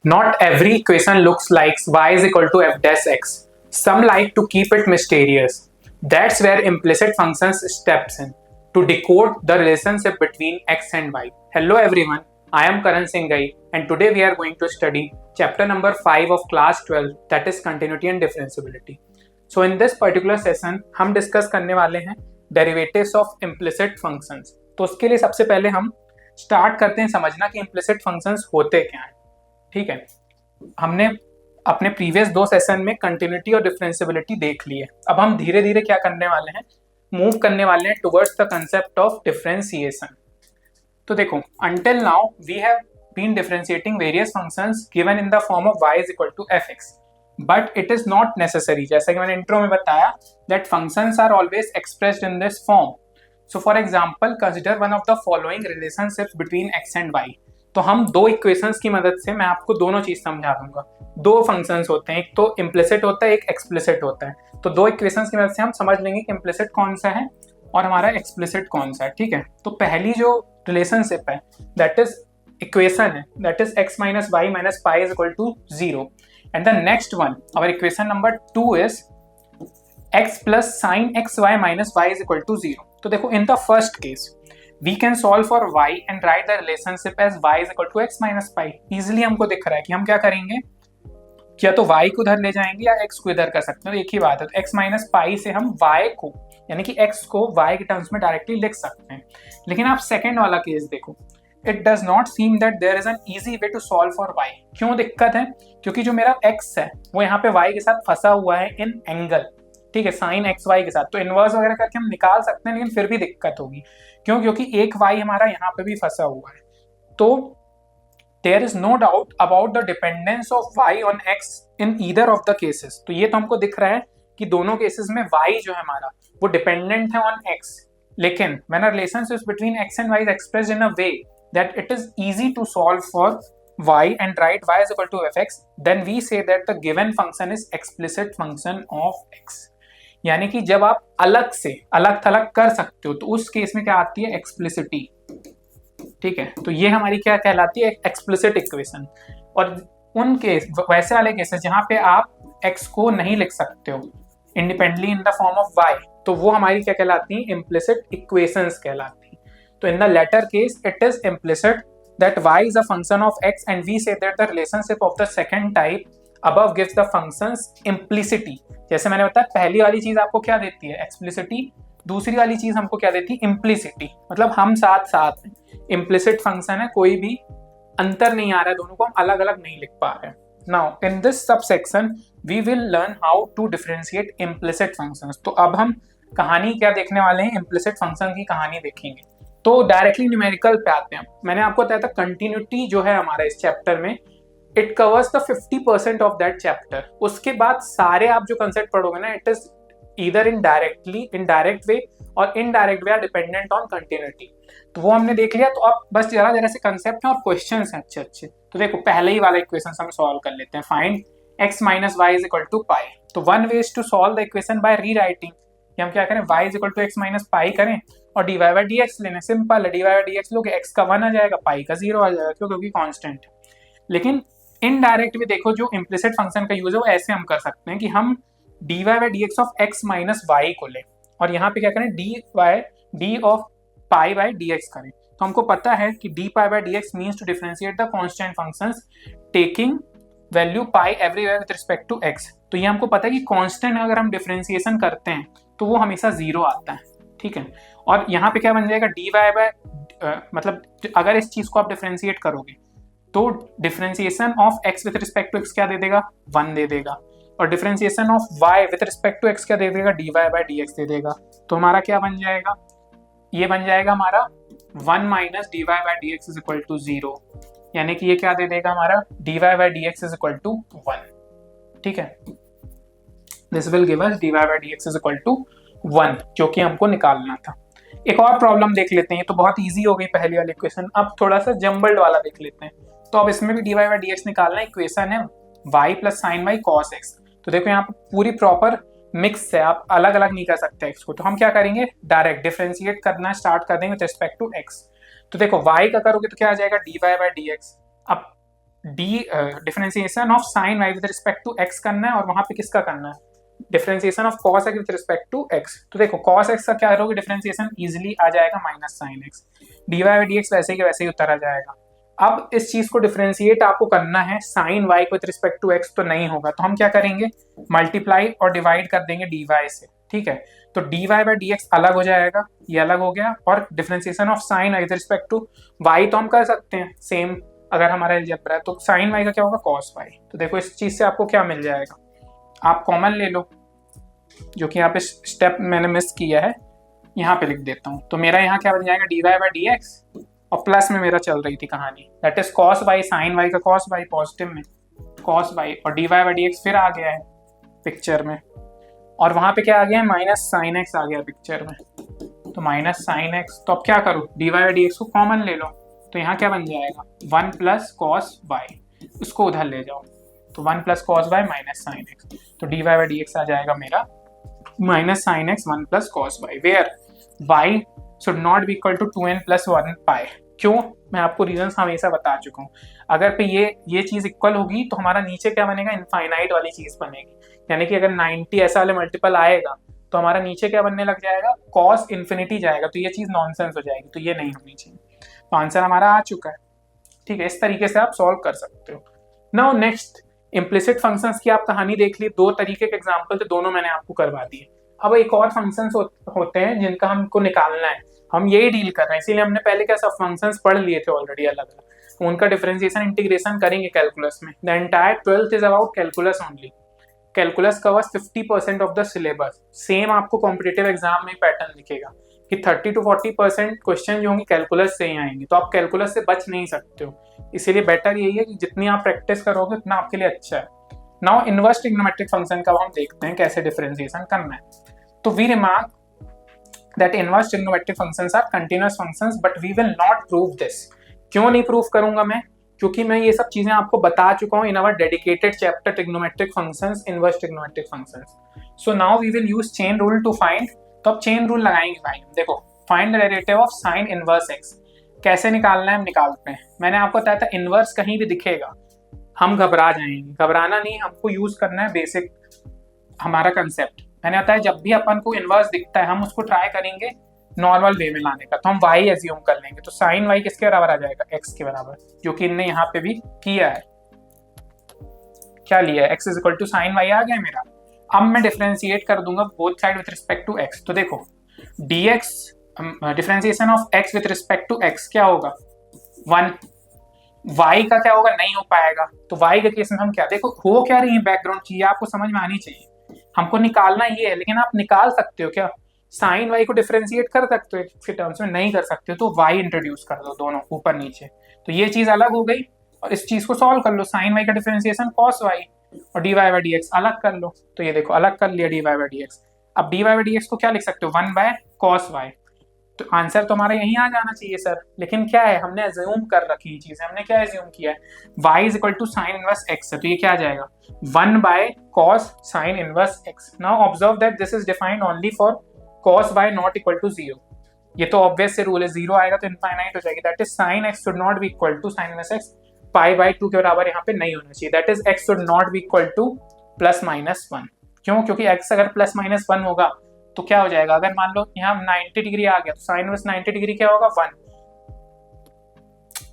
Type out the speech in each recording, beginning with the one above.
Not every equation looks like y is equal to f dash x. Some like to keep it mysterious. That's where implicit functions steps in to decode the relationship between x and y. Hello everyone, I am Karan Singhai and today we are going to study chapter number 5 of class 12, that is continuity and differentiability. So in this particular session हम discuss करने वाले हैं derivatives of implicit functions. तो उसके लिए सबसे पहले हम स्टार्ट करते हैं समझना कि इम्प्लिसिट फंक्शंस होते क्या हैं. ठीक है, हमने अपने प्रीवियस दो सेशन में कंटिन्यूटी और डिफरेंशिएबिलिटी देख ली है. अब हम धीरे धीरे क्या करने वाले हैं, मूव करने वाले हैं towards the concept of differentiation. तो देखो, until now we have been differentiating various functions given in the form of y is equal to fx, but it is not necessary. जैसा कि मैंने इंट्रो में बताया that functions are always expressed in this form. So for example consider one of the following relationships between x and y. तो हम दो equations की मदद से मैं आपको दोनों चीज समझा दूंगा. दो फंक्शंस होते हैं, एक तो इम्प्लिसिट होता है, एक एक्सप्लिसिट होता है. तो दो इक्वेशंस की मदद से हम समझ लेंगे कि इम्प्लिसिट कौन सा है और हमारा एक्सप्लिसिट कौन सा है. ठीक है, तो पहली जो रिलेशनशिप है दैट इज इक्वेशन है, that is x minus y minus pi is equal to 0. And the next one, our equation number 2 is x plus sine x y minus y is equal to 0. तो देखो, in the first case we can solve for y and write the relationship as y is equal to x minus pi. easily हमको दिख रहा है कि हम क्या करेंगे, या तो y को उधर ले जाएंगे या x को इधर कर सकते हैं. तो एक ही बात है, तो x माइनस पाई से हम y को यानी कि x को y के टर्म्स में डायरेक्टली लिख सकते हैं. लेकिन आप सेकेंड वाला केस देखो, it does not seem that there is an easy way to solve for y. क्यों दिक्कत है? क्योंकि जो मेरा x है वो यहाँ पे y के साथ फंसा हुआ है इन एंगल. ठीक है, साइन एक्स वाई के साथ. तो इनवर्स वगैरह करके हम निकाल सकते हैं, लेकिन फिर भी दिक्कत होगी. क्यों? क्योंकि एक y हमारा यहाँ पे भी फंसा हुआ है. तो there is no doubt about the dependence of y on x in either of the cases. तो ये तो हमको दिख रहा है कि दोनों केसेस में y जो है हमारा वो डिपेंडेंट है ऑन x. लेकिन when a relationship between x and y is expressed in a way that it is easy to solve for y and write y is equal to fx, then we say that the given function is explicit function of x. यानी कि जब आप अलग से अलग थलग कर सकते हो तो उस केस में क्या आती है, एक्सप्लिसिटी. ठीक है, तो ये हमारी क्या कहलाती है, एक्सप्लिसिट इक्वेशन. और उन केस, वैसे वाले केसेस जहां पे आप x को नहीं लिख सकते हो independently in the form of y, तो वो हमारी क्या कहलाती है, इम्प्लिसिट इक्वेशंस कहलाती है. तो in the latter case it is implicit that y is a function of x and we say that the relationship of the second type above gives the functions implicity. जैसे मैंने बताया, पहली वाली चीज आपको क्या देती है, एक्सप्लिसिटी. दूसरी वाली चीज हमको क्या देती है, इम्प्लिसिटी. मतलब हम साथ साथ हैं. इम्प्लिसिट फंक्शन है, कोई भी अंतर नहीं आ रहा है, दोनों को हम अलग अलग नहीं लिख पा रहे हैं. Now in this subsection we will learn how to differentiate implicit functions. तो अब हम कहानी क्या देखने वाले हैं, इम्प्लिसिट फंक्शन की कहानी देखेंगे. तो डायरेक्टली न्यूमेरिकल पे आते हैं. मैंने आपको बताया था कंटिन्यूटी जो है हमारा इस चैप्टर में, it covers the 50% of that chapter. उसके बाद सारे आप जो कंसेप्ट पढ़ोगे ना, it is either indirect way और indirect way are dependent on continuity. तो वो हमने देख लिया. तो अब बस जरा जरा से कंसेप्ट हैं और क्वेश्चंस हैं अच्छे अच्छे. तो देखो, पहले ही वाला इक्वेशन हम सॉल्व कर लेते हैं. Find x minus y is equal to pi. तो one way is to solve the equation by rewriting. हम क्या करें, y is equal to x minus pi करें और dy बाई डी एक्स लेने. सिंपल है, dy बाई डी एक्स लोगे, x का 1 आ जाएगा, पाई का 0 आ जाएगा. क्यों? क्योंकि कांस्टेंट है. लेकिन इनडायरेक्ट भी देखो, जो इम्प्लिसिट फंक्शन का यूज है वो ऐसे हम कर सकते हैं कि हम dy by d x of x minus y को लें और यहाँ पे क्या करें, d of pi by d x करें. तो हमको पता है कि d pi by d x means to differentiate the constant functions taking value pi everywhere with respect to x. तो ये हमको पता है कि कांस्टेंट अगर हम डिफरेंशिएशन करते हैं तो वो हमेशा 0 आता है. ठीक है, और यहाँ पे क्या बन जाएगा, डी वाई बाय मतलब अगर इस चीज को आप डिफरेंशिएट करोगे तो differentiation of x with respect to x क्या दे देगा, 1 दे देगा. और differentiation of y with respect to x क्या दे देगा, d y by d x दे देगा. तो हमारा क्या बन जाएगा, ये बन जाएगा हमारा 1 minus d y by d x is equal to 0. यानी कि ये क्या दे देगा हमारा, d y by d x is equal to 1. ठीक है, this will give us d y by d x is equal to 1, जो कि हमको निकालना था. एक और प्रॉब्लम देख लेते हैं. तो बहुत इजी हो गई पहली वाली इक्वेशन. अब थोड़ा सा जम्बल्ड वाला देख लेते हैं. तो अब इसमें भी d y by d x निकालना है. इक्वेशन है y plus sine y cos x. तो देखो यहाँ पर पूरी प्रॉपर मिक्स है, आप अलग अलग नहीं कर सकते x को. तो हम क्या करेंगे, डायरेक्ट डिफरेंशिएट करना स्टार्ट कर देंगे विद रिस्पेक्ट टू x. तो देखो y का करोगे तो क्या आ जाएगा, d y by d x. अब differentiation of sine y with respect to x करना है और वहां पे किसका करना है, differentiation of cos x with respect to x. तो देखो कॉस एक्स का क्या करोगे, डिफरेंशिएशन इजीली आ जाएगा minus sine x, d y by d x वैसे के वैसे ही उतर आ जाएगा। अब इस चीज को डिफरेंशिएट आपको करना है sine y with respect to x, तो नहीं होगा, तो हम क्या करेंगे, मल्टीप्लाई और डिवाइड कर देंगे डी वाई से, ठीक है। तो d y by d x अलग हो जाएगा, ये अलग हो गया, और differentiation of sine with respect to y तो हम कर सकते हैं सेम, अगर हमारा अलजेब्रा है तो साइन वाई का क्या होगा, कॉस वाई। तो देखो इस चीज से आपको क्या मिल जाएगा, आप कॉमन ले लो, जो कि यहाँ पे स्टेप मैंने मिस किया है, यहाँ पे लिख देता हूँ। तो मेरा यहाँ क्या बन जाएगा, d y by d x, और प्लस में मेरा चल रही थी कहानी, that is cos y, sine y का कॉस वाई पॉजिटिव में, कॉस वाई, और d y by d x फिर आ गया है पिक्चर में, और वहां पे क्या आ गया है, माइनस साइन एक्स आ गया पिक्चर में, तो माइनस साइन एक्स। तो अब क्या करूँ, d y by d x को कॉमन ले लो, तो यहाँ क्या बन जाएगा, वन प्लस कॉस वाई, उसको उधर ले जाओ, तो one plus cos y minus sine x, तो d y by d x आ जाएगा मेरा minus sine x one plus cos y, where y should not be equal to 2n plus 1 pi. क्यों, मैं आपको रीजंस हमेशा बता चुका हूँ। अगर पे ये चीज इक्वल होगी तो हमारा नीचे क्या बनेगा, इनफाइनाइट वाली चीज बनेगी, यानी कि अगर 90 ऐसा वाले मल्टीपल आएगा तो हमारा नीचे क्या बनने लग जाएगा, कॉस इन्फिनिटी जाएगा, तो ये चीज नॉनसेंस हो जाएगी, तो ये नहीं होनी चाहिए। तो आंसर हमारा आ चुका है, ठीक है। इस तरीके से आप सॉल्व कर सकते हो। नाउ नेक्स्ट, इम्प्लिसिट फंक्शंस की आप कहानी देख ली, दो तरीके के एग्जाम्पल थे, दोनों मैंने आपको करवा दिए। अब एक और फंक्शंस होते हैं जिनका हमको निकालना है, हम यही डील कर रहे हैं, इसीलिए हमने पहले क्या सब फंक्शंस पढ़ लिए थे ऑलरेडी अलग अलग, उनका डिफरेंशिएशन इंटीग्रेशन करेंगे कैलकुलस में। The entire 12th is about calculus only. Calculus covers 50% of the syllabus. Same आपको कॉम्पिटिटिव एग्जाम में पैटर्न दिखेगा कि 30 to 40% क्वेश्चन जो होंगे कैलकुलस से ही आएंगे, तो आप कैलकुलस से बच नहीं सकते हो। इसीलिए बेटर यही है कि जितनी आप प्रैक्टिस करोगे उतना आपके लिए अच्छा है। नाउ इनवर्स ट्रिग्नोमेट्रिक फंक्शन का हम देखते हैं कैसे डिफरेंशिएशन करना है। तो we remark that inverse trigonometric functions are continuous functions but we will not prove this। क्यों नहीं प्रूव करूंगा मैं, क्योंकि मैं ये सब चीजें आपको बता चुका हूं in our dedicated chapter trigonometric functions, inverse trigonometric functions. So now we will use chain rule to find. तो अब चेन रूल लगाएंगे भाई, देखो find the derivative of sine inverse x. कैसे निकालना है, हम निकालते हैं। मैंने आपको बताया था इनवर्स कहीं भी दिखेगा हम घबरा जाएंगे, घबराना नहीं, हमको यूज करना है बेसिक हमारा कंसेप्ट। मैंने बताया जब भी अपन को इनवर्स दिखता है हम उसको ट्राई करेंगे नॉर्मल वे में लाने का, तो हम y एज्यूम कर लेंगे, तो साइन y किसके बराबर आ जाएगा, x के बराबर, जो कि इनने यहाँ पे भी किया है। क्या लिया है, x is equal to sine y आ गया मेरा। अब मैं डिफरेंशिएट कर दूंगा both side with respect to x। तो देखो dx differentiation of x with respect to x क्या होगा, 1। y का क्या होगा, नहीं हो पाएगा, तो y के केस में हम क्या, देखो हो क्या रही है बैकग्राउंड चीज आपको समझ में आनी चाहिए। हमको निकालना ये है, लेकिन आप निकाल सकते हो क्या, साइन वाई को डिफरेंशिएट कर सकते हो इसके टर्म्स में, नहीं कर सकते हो तो वाई इंट्रोड्यूस कर दो दोनों ऊपर नीचे, तो ये चीज अलग हो गई। और इस चीज को सॉल्व कर लो, साइन वाई का डिफरेंशिएशन कॉस वाई, और d y by d x अलग कर लो। तो ये देखो अलग कर लिया d y by d x. अब d y by d x को क्या लिख सकते हो, 1 बाय कॉस वाई। तो आंसर तो हमारा यहीं आ जाना चाहिए सर, लेकिन क्या है हमने एज्यूम कर रखी चीज है, हमने क्या एज्यूम किया है, y is equal to sine inverse x है, तो ये क्या आ जाएगा 1 by cos sine inverse x। Now observe that this is defined only for cos y not equal to 0। ये तो ऑब्वियस से रूल है, 0 आएगा तो इनफाइनाइट हो जाएगी, that is sine x should not be equal to sine inverse x, pi by 2 के बराबर यहाँ पे नहीं होना चाहिए, that is x should not be equal to plus minus 1। क्यों, क्योंकि x अगर प्लस माइनस 1 होगा तो क्या हो जाएगा, अगर मान लो यहाँ 90 डिग्री आ गया तो साइन इनवर्स 90 डिग्री क्या होगा, 1।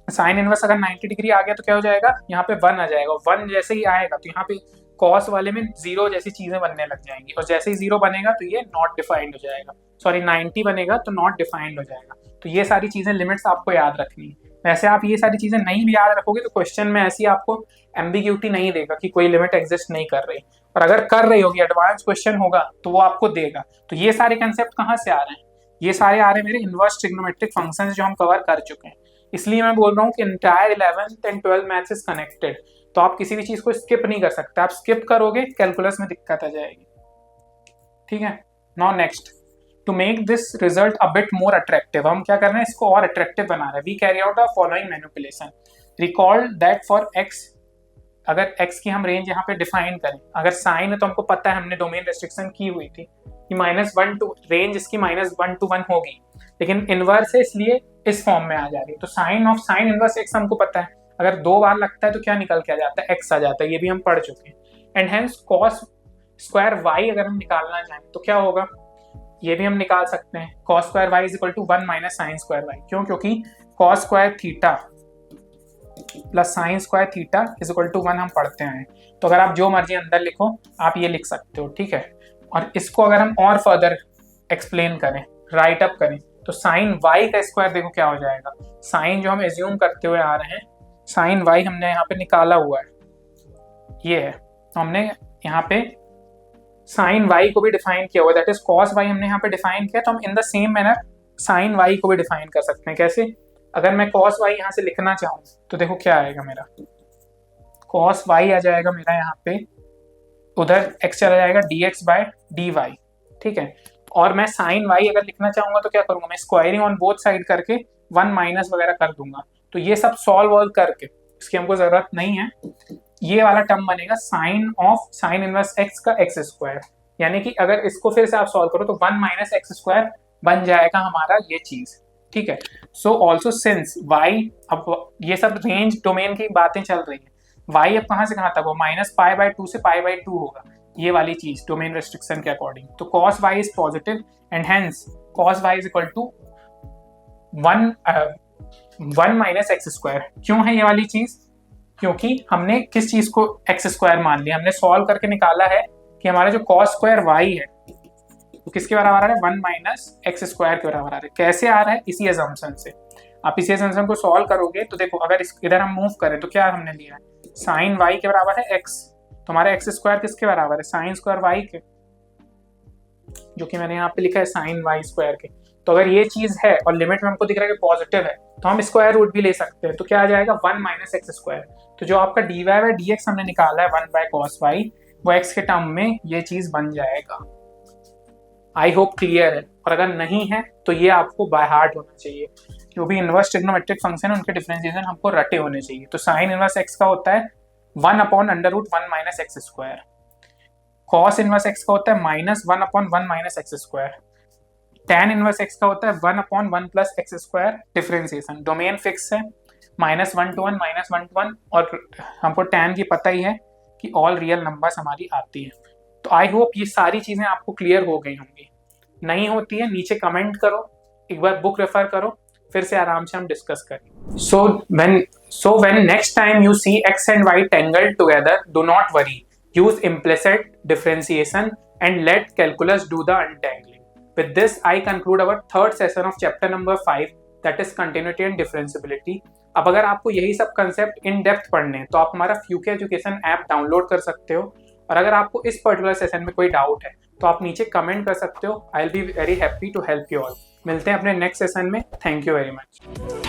साइन इनवर्स अगर 90 डिग्री आ गया तो क्या हो जाएगा, यहाँ पे 1 आ जाएगा, 1 जैसे ही आएगा तो यहाँ पे कॉस वाले में 0 जैसी चीजें बनने लग जाएंगी, और जैसे ही 0 बनेगा तो ये नॉट डिफाइंड हो जाएगा, सॉरी 90 बनेगा तो नॉट डिफाइंड हो जाएगा। तो ये सारी चीजें लिमिट्स आपको याद रखनी है। वैसे आप ये सारी चीजें नहीं भी याद रखोगे तो क्वेश्चन में ऐसी आपको एम्बिग्यूटी नहीं देगा कि कोई लिमिट एग्जिस्ट नहीं कर रही, और अगर कर रही होगी एडवांस क्वेश्चन होगा तो वो आपको देगा। तो ये सारे कंसेप्ट कहाँ से आ रहे हैं, ये सारे आ रहे हैं मेरे इनवर्स ट्रिग्नोमेट्रिक फंक्शंस जो हम कवर कर चुके हैं। इसलिए मैं बोल रहा हूँ कि entire 11th and 12th maths is connected, तो आप किसी भी चीज को स्किप नहीं कर सकते, आप स्किप करोगे कैलकुलस में दिक्कत आ जाएगी, ठीक है। Now next, to make this result a bit more attractive, हम क्या कर रहे हैं, इसको और अट्रैक्टिव बना रहे हैं। We carry out the following manipulation. Recall that for x, अगर x की हम रेंज यहाँ पे डिफाइन करें, अगर साइन है तो हमको पता है हमने डोमेन रेस्ट्रिक्शन की हुई थी कि -1 to रेंज इसकी -1 to 1 होगी, लेकिन इनवर्स है इसलिए इस फॉर्म में आ जा रही है। तो sine of sine inverse x हमको पता है, अगर 2 बार लगता है तो क्या निकल के आ जाता है, x आ जाता है, ये भी हम पढ़ चुके हैं। And hence cos square y अगर हम निकालना चाहें तो क्या होगा, ये भी हम निकाल सकते हैं, cos square y is equal to 1 minus sine square y। क्यों? क्योंकि cos square theta plus sine square theta is equal to 1 हम पढ़ते हैं। तो अगर आप जो मर्जी अंदर लिखो आप ये लिख सकते हो, ठीक है। और इसको अगर हम और फर्दर एक्सप्लेन करें, राइट अप करें, तो साइन y का स्क्वायर देखो क्या हो जाएगा, साइन जो हम एज्यूम करते हुए आ रहे हैं, साइन y हमने यहाँ पे निकाला हुआ है, ये है, तो हमने यहाँ पे साइन y को भी डिफाइन किया हुआ, दैट इज कॉस y हमने यहाँ पे डिफाइन किया, तो हम in the same manner sine y को भी डिफाइन कर सकते हैं। कैसे? अगर मैं कॉस y यहाँ से लिखना चाहूँ तो देखो क्या आएगा, मेरा कॉस y आ जाएगा मेरा यहाँ पे, उधर x चला जाएगा dx बाय dy, ठीक है। और मैं साइन y अगर लिखना चाहूंगा तो क्या करूंगा, मैं स्क्वायरिंग ऑन बोथ साइड करके 1 माइनस वगैरह कर दूंगा। तो ये सब सॉल्व वॉल्व करके, इसकी हमको जरूरत नहीं है, ये वाला टर्म बनेगा sine of sine inverse x का x स्क्वायर, यानी कि अगर इसको फिर से आप सॉल्व करो तो 1 माइनस x स्क्वायर बन जाएगा हमारा ये चीज, ठीक है। सो ऑल्सो सिंस y, अब ये सब रेंज डोमेन की बातें चल रही है, y अब कहाँ से कहाँ तक हो, माइनस पाई बाय 2 से पाई बाय 2 होगा, ये वाली चीज डोमेन रेस्ट्रिक्शन के अकॉर्डिंग। तो cos y is positive and hence cos y is equal to 1 minus x square. क्यों है ये वाली चीज? क्योंकि हमने किस चीज को एक्स स्क्वायर मान लिया, हमने सॉल्व करके निकाला है कि हमारा जो कॉस स्क्वायर y है तो किसके बराबर आ रहा है, 1 माइनस एक्स स्क्वायर के बराबर आ रहा है। कैसे आ रहा है? इसी अजम्पशन से। आप इसी अजम्पशन को सॉल्व करोगे तो देखो, अगर इधर हम मूव करें तो क्या हमने लिया है, साइन y के बराबर है x, तो हमारा एक्स स्क्वायर किसके बराबर है, साइन स्क्वायर y के, जो कि मैंने यहाँ पे लिखा है साइन y स्क्वायर के। तो अगर ये चीज है और लिमिट में हमको दिख रहा है कि पॉजिटिव है, तो हम स्क्वायर रूट भी ले सकते हैं, तो क्या आ जाएगा 1 माइनस एक्स स्क्वायर। तो जो आपका dy बाय dx हमने निकाला है 1 बाय कॉस y, वो x के टर्म में ये चीज बन जाएगा। आई होप क्लियर है, और अगर नहीं है तो ये आपको बाय हार्ट होना चाहिए, जो भी इनवर्स ट्रिग्नोमेट्रिक फंक्शन है उनके डिफरेंशिएशन हमको रटे होने चाहिए। तो साइन इनवर्स x का होता है 1 upon under root 1 minus x square, cos inverse x का होता है minus 1 upon 1 minus x square, tan inverse x का होता है 1 upon 1 plus x square differentiation. Domain fix है, -1 to 1 -1 to 1, और हमको tan की पता ही है कि ऑल रियल नंबर्स हमारी आती है। तो आई होप ये सारी चीजें आपको क्लियर हो गई होंगी। नहीं होती है नीचे कमेंट करो, एक बार बुक रेफर करो, फिर से आराम से हम डिस्कस करें। So when next time you see x and y tangled together, do not worry. Use implicit differentiation and let calculus do the untangling. With this, I conclude our third session of chapter number 5, that is continuity and differentiability. अब अगर आपको यही सब concept in depth पढ़ने हैं तो आप हमारा फ्यूके एजुकेशन ऐप डाउनलोड कर सकते हो, और अगर आपको इस पर्टिकुलर सेशन में कोई डाउट है तो आप नीचे कमेंट कर सकते हो। I will be very happy to help you all. मिलते हैं अपने नेक्स्ट सेशन में। Thank you very much.